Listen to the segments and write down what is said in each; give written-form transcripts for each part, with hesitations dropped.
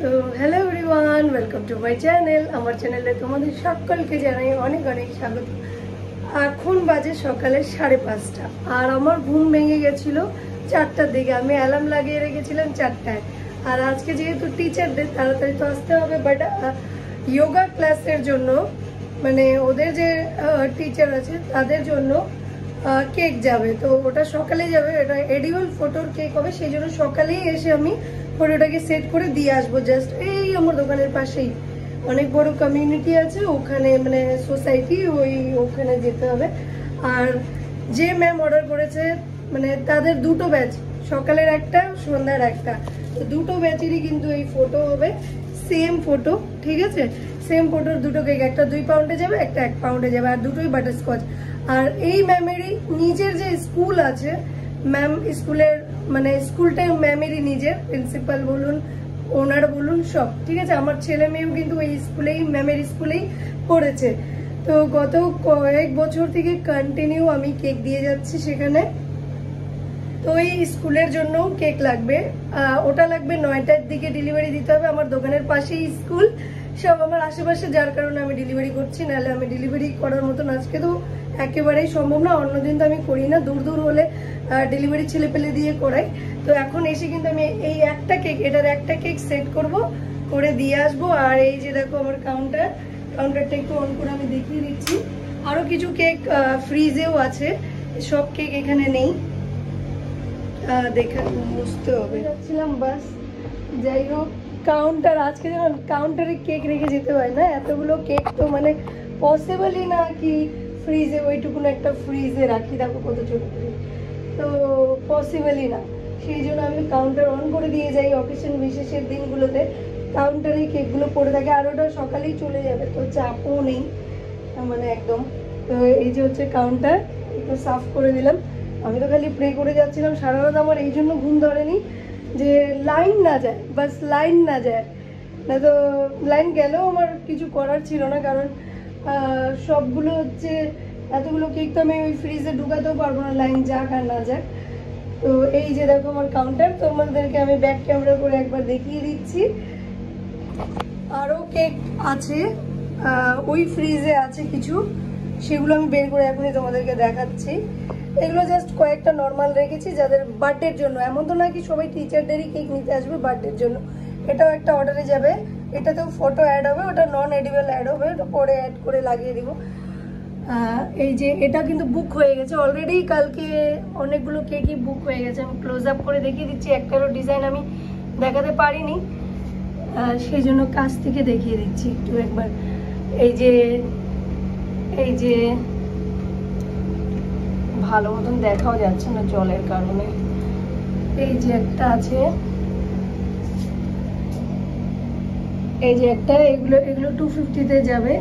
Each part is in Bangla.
তো hello everyone, welcome to my channel. আমার চ্যানেলে তোমাদের সকলকে জানাই অনেক অনেক স্বাগত। এখন বাজে সকালে 5:30 আর আমার ঘুম ভেঙে গেছিল 4টার দিকে। আমি অ্যালার্ম লাগিয়ে রেখেছিলাম 4টায়। আর আজকে যেহেতু টিচারদের তাড়াতাড়ি তো আসতে হবে, বাট যোগা ক্লাসের জন্য মানে ওদের যে টিচার আছে তাদের জন্য কেক যাবে, তো ওটা সকালে যাবে। এটা এডিবল ফটোর কেক হবে, সেই জন্য সকালেই এসে আমি ফটোটাকে সেট করে দিয়ে আসবো। জাস্ট এই আমার দোকানের পাশেই অনেক বড় কমিউনিটি আছে, ওখানে মানে সোসাইটি, ওখানে যেতে হবে। আর যে ম্যাম অর্ডার করেছে মানে তাদের দুটো ব্যাচ, সকালের একটা সন্ধ্যার একটা, তো দুটো ব্যাচেরই কিন্তু এই ফটো হবে, সেম ফটো, ঠিক আছে? সেম ফটোর দুটো কেক, একটা 2 পাউন্ডে যাবে, একটা 1 পাউন্ডে যাবে, আর দুটোই বাটারস্কচ। আর এই ম্যামেরই নিজের যে স্কুল আছে, ম্যাম স্কুলের মানে স্কুলটা ম্যামেরই নিজের, প্রিন্সিপাল বলুন, ওনার বলুন, সব ঠিক আছে। আমার ছেলে মেয়েও কিন্তু এই স্কুলেই, ম্যামের স্কুলেই পড়েছে। তো গত কয়েক বছর থেকে কন্টিনিউ আমি কেক দিয়ে যাচ্ছি সেখানে। তো এই স্কুলের জন্য কেক লাগবে, ওটা লাগবে 9টার দিকে ডেলিভারি দিতে হবে। আমার দোকানের পাশেই স্কুল, সব আমার আশেপাশে, যার কারণে আমি ডেলিভারি করছি। নাহলে আমি ডেলিভারি করার মতন আজকে তো একেবারেই সম্ভব না, অন্যদিন তো আমি করি না, দূর দূর হলে ডেলিভারি ছেলে পেলে দিয়ে করাই। তো এখন এসে কিন্তু আমি এই একটা কেক, এটার একটা কেক সেট করব, করে দিয়ে আসবো। আর এই যে দেখো আমার কাউন্টারটা একটু অন করে আমি দেখিয়ে দিচ্ছি। আরো কিছু কেক ফ্রিজেও আছে, সব কেক এখানে নেই, দেখে বুঝতে হবে। যাচ্ছিলাম বাস, যাই হোক। কাউন্টার আজকে যেমন কাউন্টারে কেক রেখে যেতে হয় না, এতগুলো কেক তো মানে পসিবলই না কি ফ্রিজে, ওইটুকুন একটা ফ্রিজে রাখি, দেখো কত ছোট করে, তো পসিবলই না। সেই জন্য আমি কাউন্টার অন করে দিয়ে যাই। অকেশন বিশেষের দিনগুলোতে কাউন্টারে কেকগুলো পড়ে থাকে, আর ওটা সকালেই চলে যাবে, তো চাপও নেই মানে একদম। তো এই যে হচ্ছে কাউন্টার, একটু সাফ করে দিলাম। আমি তো খালি প্রে করে যাচ্ছিলাম সারা রাত, আমার এই জন্য ঘুম ধরেনি যে লাইন না যায়, বাস লাইন না যায়, না তো লাইন গেলেও আমার কিছু করার ছিল না, কারণ সবগুলো হচ্ছে এতগুলো কেক তো আমি ওই ফ্রিজে ঢুকাতেও পারবো না, লাইন যাক আর না যাক। তো এই যে দেখো আমার কাউন্টার, তোমাদেরকে আমি ব্যাক ক্যামেরা করে একবার দেখিয়ে দিচ্ছি। আরও কেক আছে ওই ফ্রিজে আছে কিছু, সেগুলো আমি বের করে এখনই তোমাদেরকে দেখাচ্ছি। এগুলো জাস্ট কয়েকটা নর্মাল রেখেছি যাদের বার্থডের জন্য, এমন তো না কি সবাই টিচারদেরই কেক নিতে আসবে বার্থডের জন্য। এটাও একটা অর্ডারে যাবে, এটাতেও ফটো অ্যাড হবে, ওটা নন এডিবল অ্যাড হবে, ওটা পরে অ্যাড করে লাগিয়ে দিব। এই যে এটা কিন্তু বুক হয়ে গেছে অলরেডি, কালকে অনেকগুলো কেকই বুক হয়ে গেছে। আমি ক্লোজ আপ করে দেখিয়ে দিচ্ছি, একটারও ডিজাইন আমি দেখাতে পারিনি, সেই জন্য কাছ থেকে দেখিয়ে দিচ্ছি একটু একবার। এই যে ভালো মতন দেখাও যাচ্ছে না জলের কারণে। এই যে একটা আছে, এই যে একটা, এগুলো 250-তে যাবে,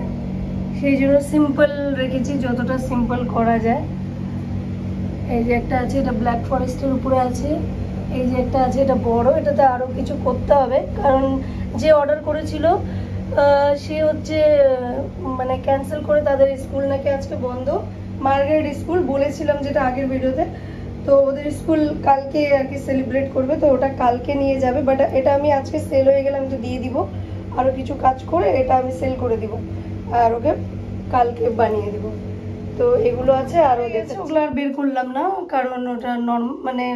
সেই জন্য সিম্পল রেখেছি, যতটা সিম্পল করা যায়। এই যে একটা আছে, এটা ব্ল্যাক ফরেস্টের উপরে আছে। এই যে একটা আছে, এটা বড়, এটাতে আরো কিছু করতে হবে, কারণ যে অর্ডার করেছিল সে হচ্ছে মানে ক্যান্সেল করে, তাদের স্কুল নাকি আজকে বন্ধ, মার্গারেট স্কুল বলেছিলাম যেটা আগের ভিডিওতে। তো ওদের স্কুল কালকে আর কি সেলিব্রেট করবে, তো ওটা কালকে নিয়ে যাবে। বাট এটা আমি আজকে সেল হয়ে গেলে আমি তো দিয়ে দিব, আরো কিছু কাজ করে এটা আমি সেল করে দিব, আর ওকে কালকে বানিয়ে দিব। তো এগুলো আছে, আরও দেখছে, ওগুলো আর বের করলাম না, কারণ ওটা মানে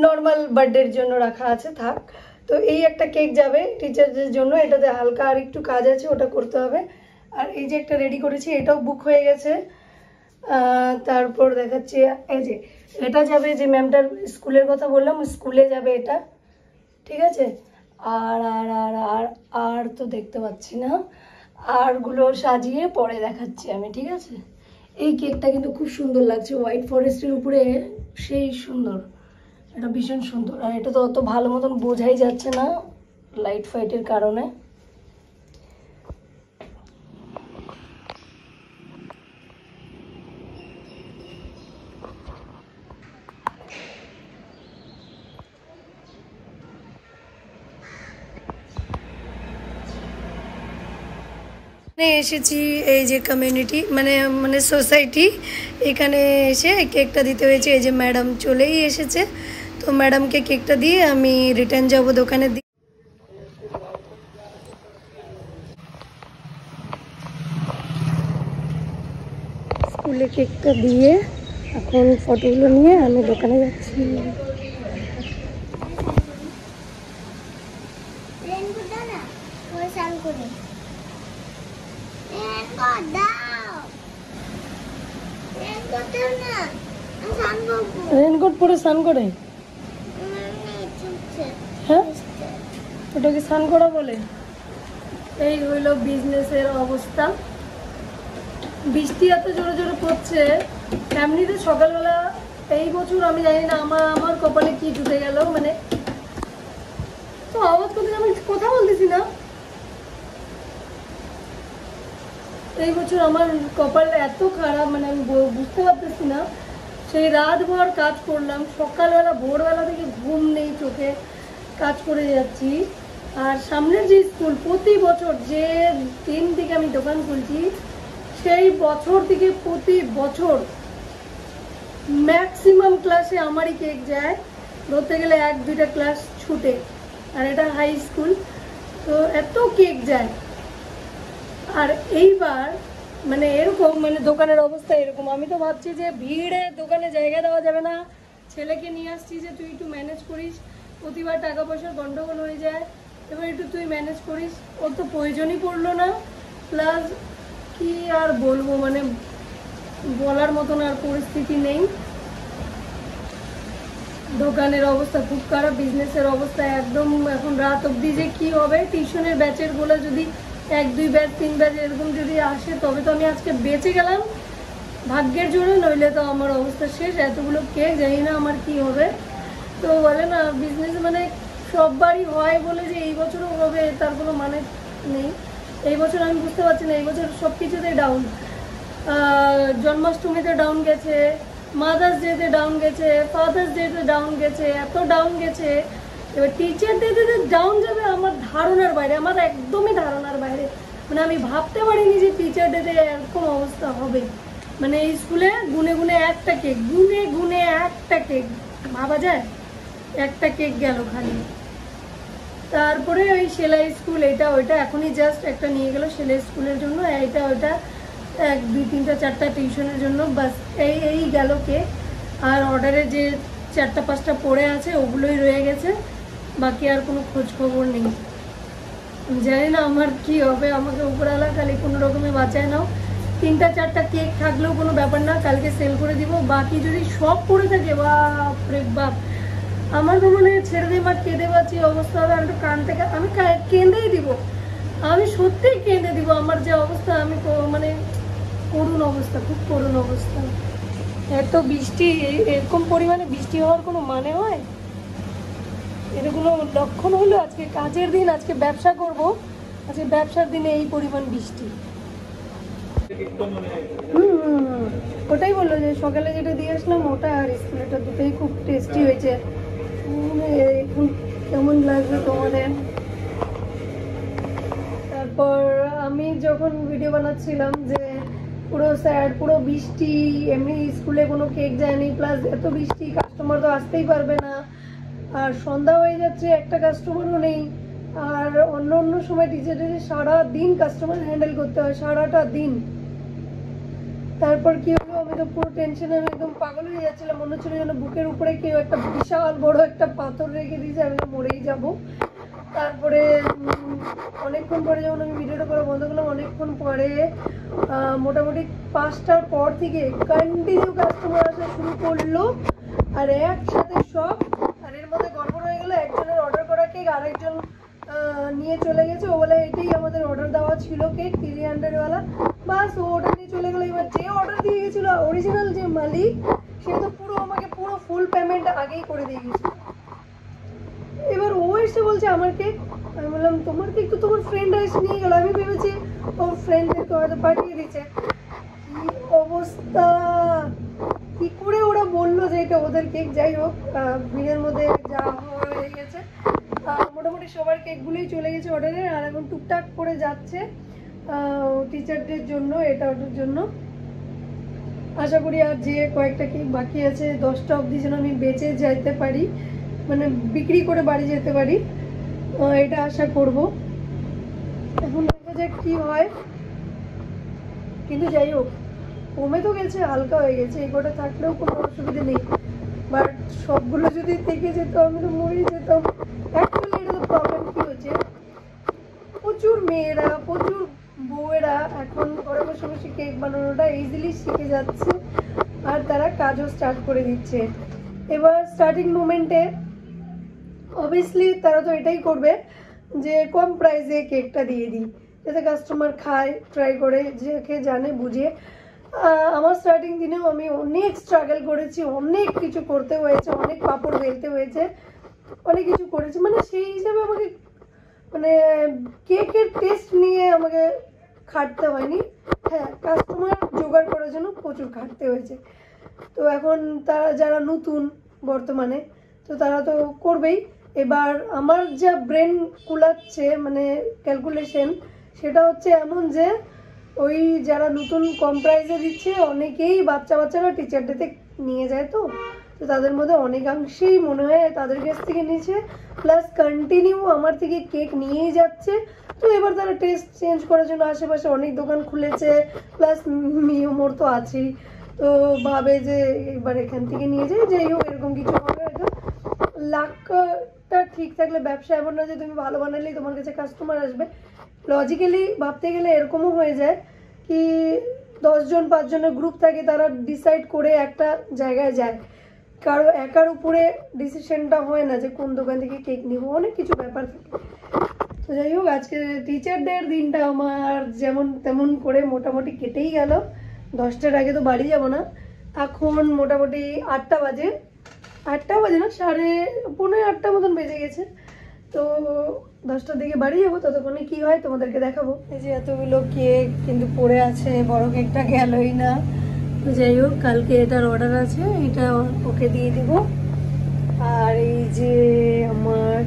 নর্মাল বার্থডের জন্য রাখা আছে, থাক। তো এই একটা কেক যাবে টিচারদের জন্য, এটাতে হালকা আর একটু কাজ আছে, ওটা করতে হবে। আর এই যে একটা রেডি করেছি, এটাও বুক হয়ে গেছে। তারপর দেখাচ্ছি, এই যে এটা যাবে, যে ম্যামটার স্কুলের কথা বললাম, স্কুলে যাবে এটা, ঠিক আছে। আর আর আর আর আর তো দেখতে পাচ্ছি না, আরগুলো সাজিয়ে পরে দেখাচ্ছি আমি, ঠিক আছে। এই কেকটা কিন্তু খুব সুন্দর লাগছে, হোয়াইট ফরেস্টের উপরে, সেই সুন্দর, এটা ভীষণ সুন্দর। আর এটা তো অত ভালো মতন বোঝাই যাচ্ছে না লাইট ফাইটের কারণে। এসেছি এই যে কমিউনিটি মানে সোসাইটি, এখানে এসে কেকটা দিতে হয়েছে। এই যে ম্যাডাম চলেই এসেছে, তো ম্যাডামকে কেকটা দিয়ে আমি রিটার্ন যাব দোকানে। স্কুলে কেকটা দিয়ে এখন ফটোগুলো নিয়ে আমি দোকানে যাচ্ছি। রেনকোট পরে স্নান করে? হ্যাঁ, ওটাকে স্নান করা বলে? এই হইলো বিজনেসের অবস্থা। বৃষ্টি এত জোরে জোরে পড়ছে। এমনিতে সকালবেলা এই বছর আমি জানি না আমার কপালে কি জুটে গেল, মানে তো আওয়াজ করতে আমি কথা বলতেছি না। এই বছর আমার কপাল এত খারাপ, মানে আমি বুঝতে পারতেছি না। সেই রাত ভর কাজ করলাম, সকালবেলা ভোরবেলা থেকে ঘুম নেই চোখে, কাজ করে যাচ্ছি। আর সামনের যে স্কুল, প্রতি বছর যে দিন থেকে আমি দোকান খুলছি সেই বছর থেকে প্রতি বছর ম্যাক্সিমাম ক্লাসে আমারই কেক যায়, ধরতে গেলে 1-2টা ক্লাস ছুটে। আর এটা হাই স্কুল, তো এত কেক যায়। আর এইবার মানে এরকম, মানে দোকানের অবস্থা এরকম। আমি তো ভাবছি যে ভিড়ে দোকানে জায়গা দেওয়া যাবে না, ছেলেকে নিয়ে আসছি যে তুই একটু ম্যানেজ করিস, প্রতিবার টাকা পয়সার গন্ডগোল হয়ে যায়, এবার একটু তুই ম্যানেজ করিস। ওর তো প্রয়োজনই পড়লো না। প্লাস কি আর বলবো, মানে বলার মতন আর পরিস্থিতি নেই। দোকানের অবস্থা খুব খারাপ, বিজনেসের অবস্থা একদম। এখন রাত অবধি যে কি হবে, টিউশনের ব্যাচের গুলো যদি 1-2 ব্যাচ 3 ব্যাচ এরকম যদি আসে তবে তো আমি আজকে বেঁচে গেলাম ভাগ্যের জন্য, নইলে তো আমার অবস্থা শেষ। এতগুলো কেক জানি না আমার কি হবে। তো বলে না বিজনেস মানে সববারই হয় বলে যে এই বছরও হবে তার কোনো মানে নেই। এই বছর আমি বুঝতে পারছি না, এই বছর সব কিছুতেই ডাউন। জন্মাষ্টমীতে ডাউন গেছে, মাদার্স ডেতে ডাউন গেছে, ফাদার্স ডেতে ডাউন গেছে, এত ডাউন গেছে। এবার টিচার ডেতে ডাউন যাবে আমার ধারণার বাইরে, আমার একদমই ধারণার বাইরে। মানে আমি ভাবতে পারিনি যে টিচার ডেতে এরকম অবস্থা হবে। মানে এই স্কুলে গুনে গুনে একটা কেক, গুনে গুনে একটা কেক, ভাবা যায়? একটা কেক গেল খালি। তারপরে ওই সেলাই স্কুল, এটা ওইটা এখনই জাস্ট একটা নিয়ে গেল সেলাই স্কুলের জন্য, এইটা ওইটা 1-2-3-4টা টিউশনের জন্য, বাস এই গেল কেক। আর অর্ডারে যে 4টা-5টা পড়ে আছে ওগুলোই রয়ে গেছে, বাকি আর কোনো খোঁজ খবর নেই। জানি না আমার কি হবে, আমাকে উপরওয়ালা খালি কোনো রকমে বাঁচায় নাও। 3-4টা কেক থাকলেও কোনো ব্যাপার না, কালকে সেল করে দিব। বাকি যদি সব পড়ে থাকে, বাপরে বাপ, আমার তো মনে ছেড়ে দিয়ে বা কেঁদে পাচ্ছি অবস্থা হবে। আমি একটু কান থেকে আমি কেঁদেই দিব, আমি সত্যিই কেঁদে দিব। আমার যে অবস্থা, আমি মানে করুণ অবস্থা, খুব করুণ অবস্থা। এত বৃষ্টি, এরকম পরিমাণে বৃষ্টি হওয়ার কোনো মানে হয়? এটা কোনো লক্ষণ হলো? আজকে কাজের দিন, আজকে ব্যবসা করব, আজকে ব্যবসার দিনে এই পরিমাণ বৃষ্টি। ওটাই বললো যে সকালে যেটা দিয়ে আসলাম ওটা আর স্কুলেটা দুটোই খুব টেস্টি হয়েছে। এখন কেমন লাগবে তোমাদের? তারপর আমি যখন ভিডিও বানাচ্ছিলাম যে পুরো স্যাড, পুরো বৃষ্টি, এমনি স্কুলে কোনো কেক যায়নি, প্লাস এত বৃষ্টি, কাস্টমার তো আসতেই পারবে না, আর সন্ধ্যা হয়ে যাচ্ছে, একটা কাস্টমারও নেই। আর অন্য অন্য সময় টিচারদের সারা দিন কাস্টমার হ্যান্ডেল করতে হয়, সারাটা দিন। তারপর কি হলো, আমি তো পুরো টেনশনে আমি একদম পাগল হয়ে যাচ্ছিলাম। মনে হচ্ছিল যেন বুকের উপরে কেউ একটা বিশাল বড় একটা পাথর রেখে দিয়েছে, আমি তো মরেই যাব। তারপরে অনেকক্ষণ পরে যখন আমি ভিডিওটা করা বন্ধ করলাম, অনেকক্ষণ পরে মোটামুটি 5টার পর থেকে কন্টিনিউ কাস্টমার আসা শুরু করলো, আর একসাথে সব। আর এর মধ্যে গড়বড় হয়ে গেলো, একজনের অর্ডার করা কেক আরেকজন নিয়ে চলে গেছে। ও বলে এটাই আমাদের অর্ডার দেওয়া ছিল কেক 300 বাস, ও ওটা নিয়ে চলে গেলো। এবার যে অর্ডার দিয়ে গেছিলো অরিজিনাল যে মালিক, সে তো পুরো আমাকে পুরো ফুল পেমেন্ট আগেই করে দিয়ে গেছিল। এবার ও এসে বলছে আমার কেক। আমি বললাম তোমার কেক তো তোমার ফ্রেন্ড এসে নিয়ে গেল, আমি ভেবেছি ওর ফ্রেন্ডদেরকে হয়তো পাঠিয়ে দিচ্ছে। কি অবস্থা, কি করে ওরা বললো যে এটা ওদের কেক? যাই হোক, ভিড়ের মধ্যে যা হয়ে গেছে। মোটামুটি সবার কেকগুলোই চলে গেছে অর্ডারে, আর এখন টুকটাক করে যাচ্ছে টিচারদের জন্য, এটা ওটার জন্য। আশা করি আর যে কয়েকটা কেক বাকি আছে 10টা অবধি যেন আমি বেঁচে যেতে পারি, মানে বিক্রি করে বাড়ি যেতে পারি, এটা আশা করব। এখন দেখা যাক কি হয়। কিন্তু যাই হোক, কমে তো গেছে, হালকা হয়ে গেছে, এই কটা থাকলেও কোনো অসুবিধা নেই। বাট সবগুলো যদি থেকে যেত আমি তো মরেই যেতাম। অ্যাকচুয়ালি এটা তো প্রবলেম কী হচ্ছে, প্রচুর মেয়েরা, প্রচুর বউয়েরা এখন ঘরে বসে বসে কেক বানানোটা ইজিলি শিখে যাচ্ছে, আর তারা কাজও স্টার্ট করে দিচ্ছে। এবার স্টার্টিং মোমেন্টে অবভিয়াসলি তারা তো এটাই করবে যে কম প্রাইসে কেকটা দিয়ে দিই, যাতে কাস্টমার খায়, ট্রাই করে, যে জানে বুঝে। আমার স্টার্টিং দিনেও আমি অনেক স্ট্রাগল করেছি, অনেক কিছু করতে হয়েছে, অনেক পাপড় বেলতে হয়েছে, অনেক কিছু করেছি। মানে সেই হিসাবে আমাকে মানে কেকের টেস্ট নিয়ে আমাকে খাটতে হয়নি। হ্যাঁ, কাস্টমার জোগাড় করার জন্য প্রচুর খাটতে হয়েছে। তো এখন তারা যারা নতুন বর্তমানে, তো তারা তো করবেই। এবার আমার যা ব্রেন কুলাচ্ছে মানে ক্যালকুলেশন, সেটা হচ্ছে এমন যে ওই যারা নতুন কম প্রাইসে দিচ্ছে অনেকেই বাচ্চারা টিচার ডেতে নিয়ে যায়, তো তাদের মধ্যে অনেকাংশেই মনে হয় তাদের কাছ থেকে নিয়েছে, প্লাস কন্টিনিউ আমার থেকে কেক নিয়েই যাচ্ছে। তো এবার তারা টেস্ট চেঞ্জ করার জন্য আশেপাশে অনেক দোকান খুলেছে, প্লাস মিওমোর তো আছেই, তো ভাবে যে এবার এখান থেকে নিয়ে যাই, যাই হোক এরকম কিছু হবে হয়তো। লাকটা ঠিক থাকলে ব্যবসা এমন না যে তুমি ভালো বানালেই তোমার কাছে কাস্টমার আসবে। লজিক্যালি ভাবতে গেলে এরকমও হয়ে যায় কি 10 জন 5 জনের গ্রুপ থাকে, তারা ডিসাইড করে একটা জায়গায় যায়, কারো একার উপরে ডিসিশনটা হয় না যে কোন দোকান থেকে কেক নিব, অনেক কিছু ব্যাপার থাকে। তো যাই হোক আজকে টিচারদের দিনটা আমার যেমন তেমন করে মোটামুটি কেটেই গেল। 10টার আগে তো বাড়ি যাব না, এখন মোটামুটি 8টা বাজে, 8টা বাজে না, 7:45 মতন বেজে গেছে। তো 10টার দিকে বাড়ি যাবো, ততক্ষণে কি হয় তোমাদেরকে দেখাবো। এই যে এতগুলো কেক কিন্তু পড়ে আছে, বড় কেকটা গেলই না। তো যাই হোক কালকে এটার অর্ডার আছে, এটা ওকে দিয়ে দিব। আর এই যে আমার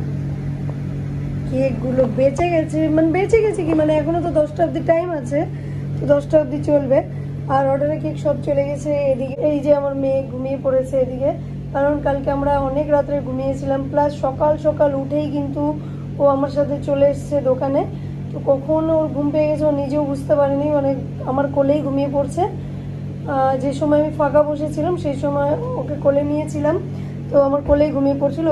কেকগুলো বেঁচে গেছে, মানে বেঁচে গেছে কি মানে এখনো তো 10টা অবধি টাইম আছে, তো 10টা অবধি চলবে। আর অর্ডারের কেক সব চলে গেছে এদিকে। এই যে আমার মেয়ে ঘুমিয়ে পড়েছে এদিকে, কারণ কালকে আমরা অনেক রাত্রে ঘুমিয়েছিলাম, প্লাস সকাল সকাল উঠেই কিন্তু ও আমার সাথে চলে এসছে দোকানে। তো কখন ওর ঘুম পেয়ে গেছে ও নিজেও বুঝতে পারেনি, মানে আমার কোলেই ঘুমিয়ে পড়ছে। যে সময় আমি ফাঁকা বসেছিলাম সেই সময় ওকে কোলে নিয়েছিলাম, তো আমার কোলেই ঘুমিয়ে পড়ছিল।